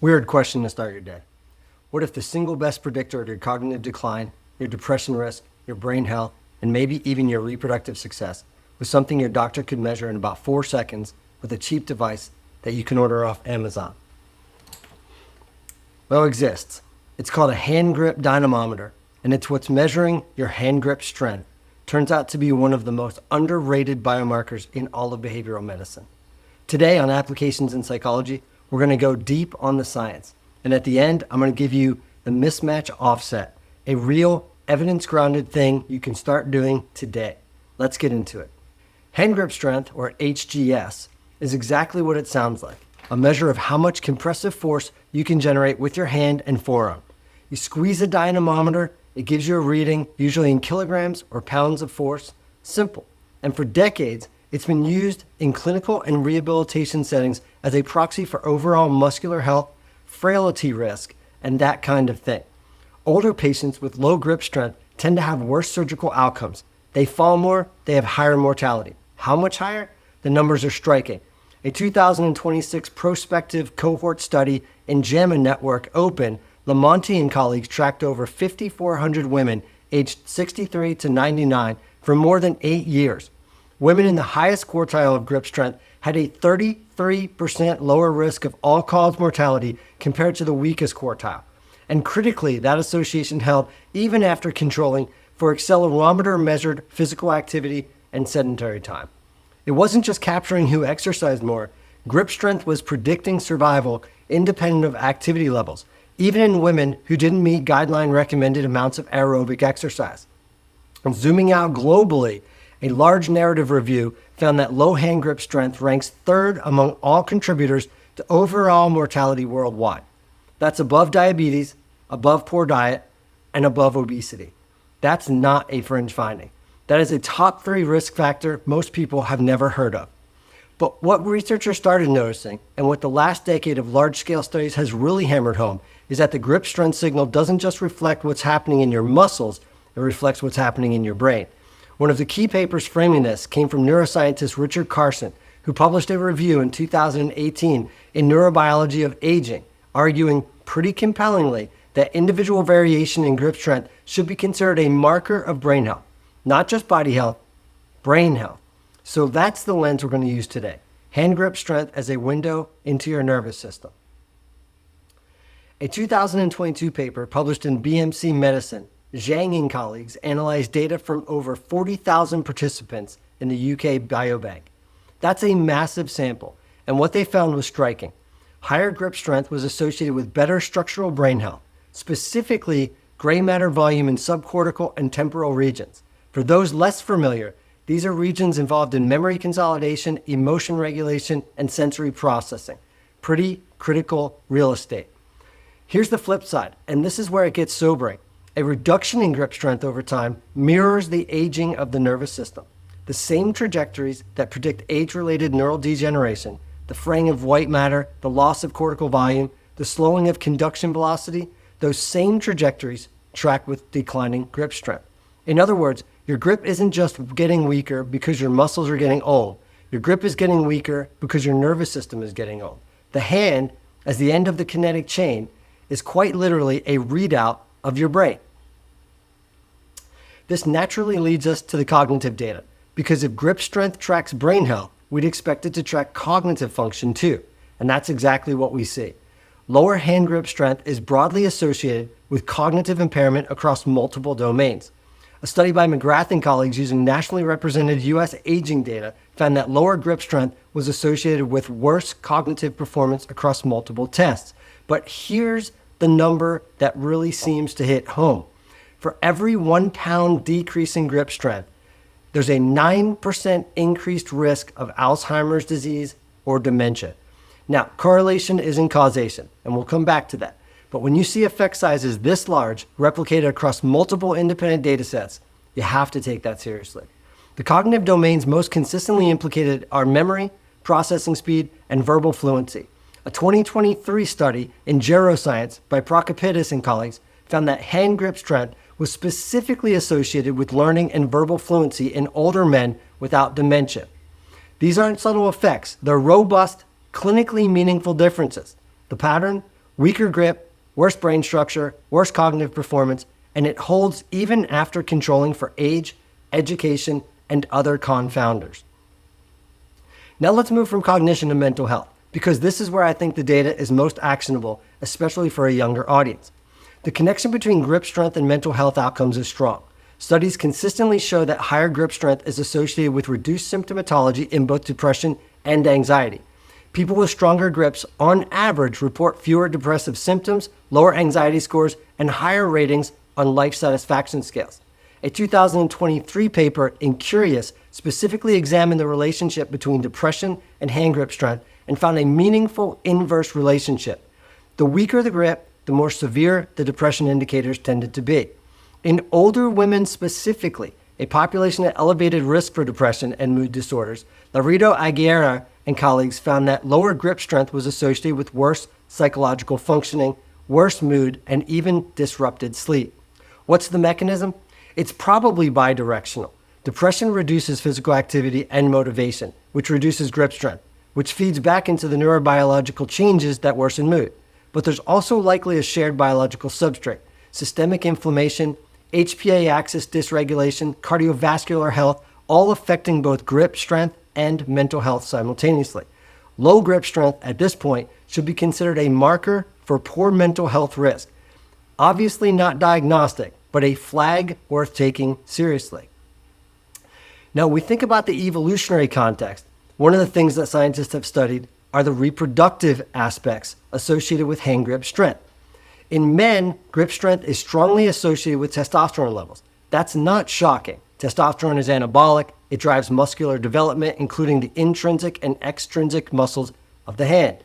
Weird question to start your day. What if the single best predictor of your cognitive decline, your depression risk, your brain health, and maybe even your reproductive success was something your doctor could measure in about 4 seconds with a cheap device that you can order off Amazon? Well, it exists. It's called a hand grip dynamometer, and it's what's measuring your hand grip strength. Turns out to be one of the most underrated biomarkers in all of behavioral medicine. Today on Applications in Psychology, we're going to go deep on the science. And at the end, I'm going to give you the mismatch offset, a real evidence-grounded thing you can start doing today. Let's get into it. Hand grip strength, or HGS, is exactly what it sounds like, a measure of how much compressive force you can generate with your hand and forearm. You squeeze a dynamometer, it gives you a reading, usually in kilograms or pounds of force. Simple. And for decades, it's been used in clinical and rehabilitation settings as a proxy for overall muscular health, frailty risk, and that kind of thing. Older patients with low grip strength tend to have worse surgical outcomes. They fall more, they have higher mortality. How much higher? The numbers are striking. A 2026 prospective cohort study in JAMA Network Open, Lamonti and colleagues tracked over 5,400 women aged 63 to 99 for more than 8 years. Women in the highest quartile of grip strength had a 33% lower risk of all-cause mortality compared to the weakest quartile. And critically, that association held even after controlling for accelerometer-measured physical activity and sedentary time. It wasn't just capturing who exercised more. Grip strength was predicting survival independent of activity levels, even in women who didn't meet guideline-recommended amounts of aerobic exercise. And zooming out globally, a large narrative review found that low hand grip strength ranks third among all contributors to overall mortality worldwide. That's above diabetes, above poor diet, and above obesity. That's not a fringe finding. That is a top 3 risk factor most people have never heard of. But what researchers started noticing, and what the last decade of large-scale studies has really hammered home, is that the grip strength signal doesn't just reflect what's happening in your muscles, it reflects what's happening in your brain. One of the key papers framing this came from neuroscientist Richard Carson, who published a review in 2018 in Neurobiology of Aging, arguing pretty compellingly that individual variation in grip strength should be considered a marker of brain health, not just body health, brain health. So that's the lens we're going to use today. Hand grip strength as a window into your nervous system. A 2022 paper published in BMC Medicine, Zhang and colleagues analyzed data from over 40,000 participants in the UK Biobank. That's a massive sample, and what they found was striking. Higher grip strength was associated with better structural brain health, specifically gray matter volume in subcortical and temporal regions. For those less familiar, these are regions involved in memory consolidation, emotion regulation, and sensory processing. Pretty critical real estate. Here's the flip side, and this is where it gets sobering. A reduction in grip strength over time mirrors the aging of the nervous system. The same trajectories that predict age-related neural degeneration, the fraying of white matter, the loss of cortical volume, the slowing of conduction velocity, those same trajectories track with declining grip strength. In other words, your grip isn't just getting weaker because your muscles are getting old. Your grip is getting weaker because your nervous system is getting old. The hand, as the end of the kinetic chain, is quite literally a readout of your brain. This naturally leads us to the cognitive data, because if grip strength tracks brain health, we'd expect it to track cognitive function too, and that's exactly what we see. Lower hand grip strength is broadly associated with cognitive impairment across multiple domains. A study by McGrath and colleagues using nationally represented U.S. aging data found that lower grip strength was associated with worse cognitive performance across multiple tests. But here's the number that really seems to hit home. For every 1 pound decrease in grip strength, there's a 9% increased risk of Alzheimer's disease or dementia. Now, correlation isn't causation, and we'll come back to that. But when you see effect sizes this large, replicated across multiple independent data sets, you have to take that seriously. The cognitive domains most consistently implicated are memory, processing speed, and verbal fluency. A 2023 study in Geroscience by Prokopidis and colleagues found that hand grip strength was specifically associated with learning and verbal fluency in older men without dementia. These aren't subtle effects, they're robust, clinically meaningful differences. The pattern? Weaker grip, worse brain structure, worse cognitive performance, and it holds even after controlling for age, education, and other confounders. Now let's move from cognition to mental health, because this is where I think the data is most actionable, especially for a younger audience. The connection between grip strength and mental health outcomes is strong. Studies consistently show that higher grip strength is associated with reduced symptomatology in both depression and anxiety. People with stronger grips, on average, report fewer depressive symptoms, lower anxiety scores, and higher ratings on life satisfaction scales. A 2023 paper in Curious specifically examined the relationship between depression and hand grip strength and found a meaningful inverse relationship. The weaker the grip, the more severe the depression indicators tended to be. In older women specifically, a population at elevated risk for depression and mood disorders, Laredo Aguirre and colleagues found that lower grip strength was associated with worse psychological functioning, worse mood, and even disrupted sleep. What's the mechanism? It's probably bidirectional. Depression reduces physical activity and motivation, which reduces grip strength, which feeds back into the neurobiological changes that worsen mood. But there's also likely a shared biological substrate: systemic inflammation, HPA axis dysregulation, cardiovascular health, all affecting both grip strength and mental health simultaneously. Low grip strength at this point should be considered a marker for poor mental health risk. Obviously not diagnostic, but a flag worth taking seriously. Now, we think about the evolutionary context. One of the things that scientists have studied are the reproductive aspects associated with hand grip strength. In men, grip strength is strongly associated with testosterone levels. That's not shocking. Testosterone is anabolic. It drives muscular development, including the intrinsic and extrinsic muscles of the hand.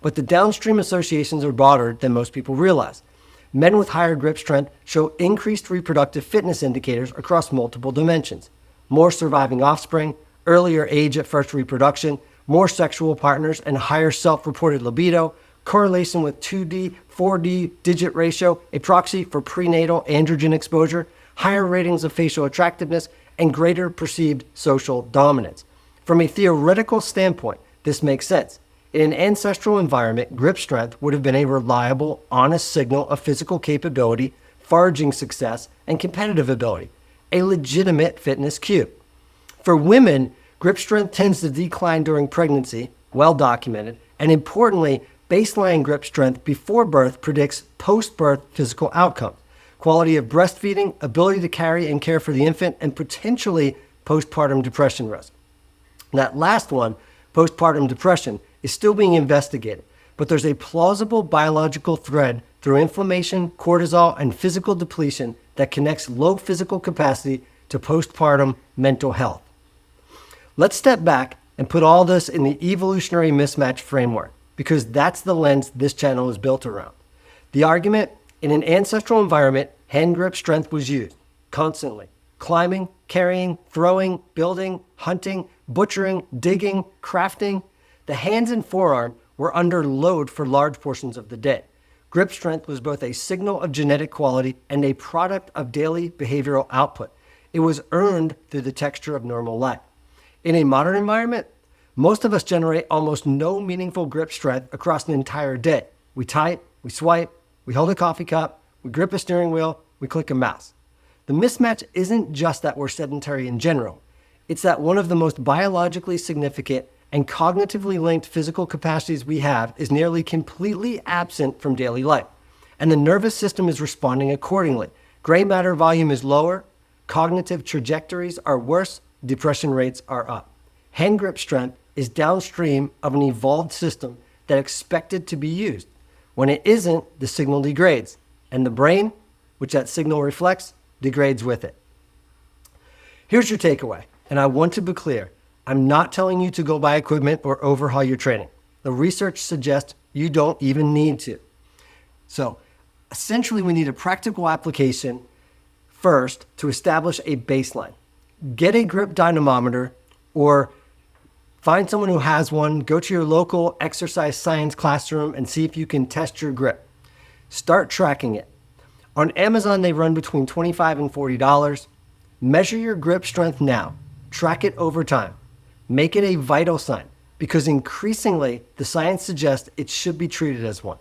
But the downstream associations are broader than most people realize. Men with higher grip strength show increased reproductive fitness indicators across multiple dimensions: more surviving offspring, earlier age at first reproduction, more sexual partners, and higher self-reported libido, correlation with 2D, 4D digit ratio, a proxy for prenatal androgen exposure, higher ratings of facial attractiveness, and greater perceived social dominance. From a theoretical standpoint, this makes sense. In an ancestral environment, grip strength would have been a reliable, honest signal of physical capability, foraging success, and competitive ability, a legitimate fitness cue. For women, grip strength tends to decline during pregnancy, well documented, and importantly, baseline grip strength before birth predicts post-birth physical outcomes: quality of breastfeeding, ability to carry and care for the infant, and potentially postpartum depression risk. That last one, postpartum depression, is still being investigated, but there's a plausible biological thread through inflammation, cortisol, and physical depletion that connects low physical capacity to postpartum mental health. Let's step back and put all this in the evolutionary mismatch framework, because that's the lens this channel is built around. The argument: in an ancestral environment, hand grip strength was used constantly. Climbing, carrying, throwing, building, hunting, butchering, digging, crafting. The hands and forearm were under load for large portions of the day. Grip strength was both a signal of genetic quality and a product of daily behavioral output. It was earned through the texture of normal life. In a modern environment, most of us generate almost no meaningful grip strength across an entire day. We type, we swipe, we hold a coffee cup, we grip a steering wheel, we click a mouse. The mismatch isn't just that we're sedentary in general. It's that one of the most biologically significant and cognitively linked physical capacities we have is nearly completely absent from daily life. And the nervous system is responding accordingly. Gray matter volume is lower, cognitive trajectories are worse, depression rates are up. Hand grip strength is downstream of an evolved system that expected to be used. When it isn't, the signal degrades, and the brain, which that signal reflects, degrades with it. Here's your takeaway, and I want to be clear. I'm not telling you to go buy equipment or overhaul your training. The research suggests you don't even need to. So essentially, we need a practical application first to establish a baseline. Get a grip dynamometer or find someone who has one. Go to your local exercise science classroom and see if you can test your grip. Start tracking it. On Amazon, they run between $25 and $40. Measure your grip strength now. Track it over time. Make it a vital sign, because increasingly the science suggests it should be treated as one.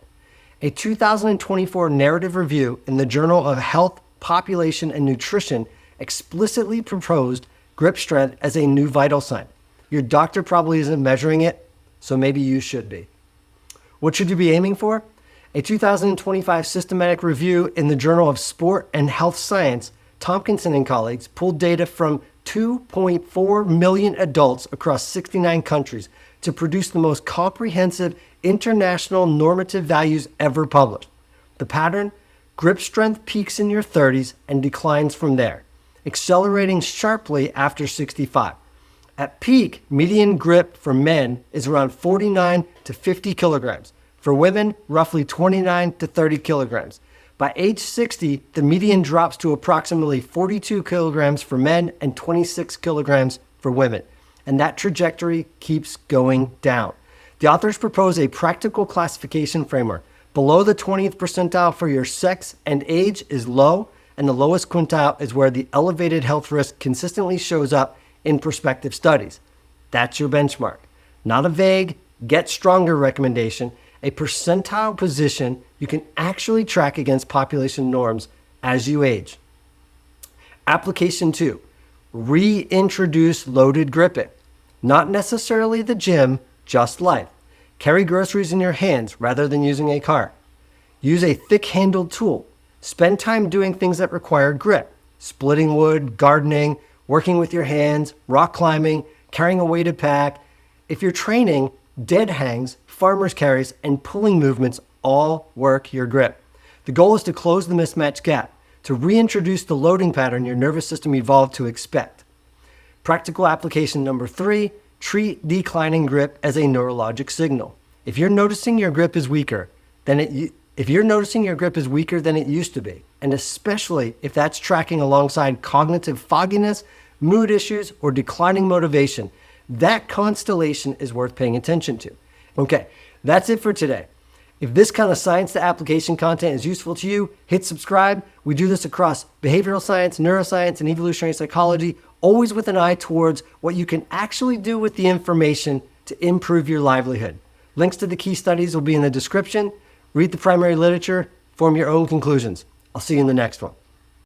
A 2024 narrative review in the Journal of Health, Population, and Nutrition explicitly proposed grip strength as a new vital sign. Your doctor probably isn't measuring it, so maybe you should be. What should you be aiming for? A 2025 systematic review in the Journal of Sport and Health Science, Tompkinson and colleagues pulled data from 2.4 million adults across 69 countries to produce the most comprehensive international normative values ever published. The pattern? Grip strength peaks in your 30s and declines from there, accelerating sharply after 65. At peak, median grip for men is around 49 to 50 kilograms. For women, roughly 29 to 30 kilograms. By age 60, the median drops to approximately 42 kilograms for men and 26 kilograms for women. And that trajectory keeps going down. The authors propose a practical classification framework. Below the 20th percentile for your sex and age is low, and the lowest quintile is where the elevated health risk consistently shows up in prospective studies. That's your benchmark. Not a vague, get stronger recommendation, a percentile position you can actually track against population norms as you age. Application 2, reintroduce loaded gripping. Not necessarily the gym, just life. Carry groceries in your hands rather than using a cart. Use a thick-handled tool. Spend time doing things that require grip. Splitting wood, gardening, working with your hands, rock climbing, carrying a weighted pack. If you're training, dead hangs, farmer's carries, and pulling movements all work your grip. The goal is to close the mismatch gap, to reintroduce the loading pattern your nervous system evolved to expect. Practical application number 3, treat declining grip as a neurologic signal. If you're noticing your grip is weaker than it used to be, and especially if that's tracking alongside cognitive fogginess, mood issues, or declining motivation, that constellation is worth paying attention to. Okay, that's it for today. If this kind of science to application content is useful to you, hit subscribe. We do this across behavioral science, neuroscience, and evolutionary psychology, always with an eye towards what you can actually do with the information to improve your livelihood. Links to the key studies will be in the description. Read the primary literature, form your own conclusions. I'll see you in the next one.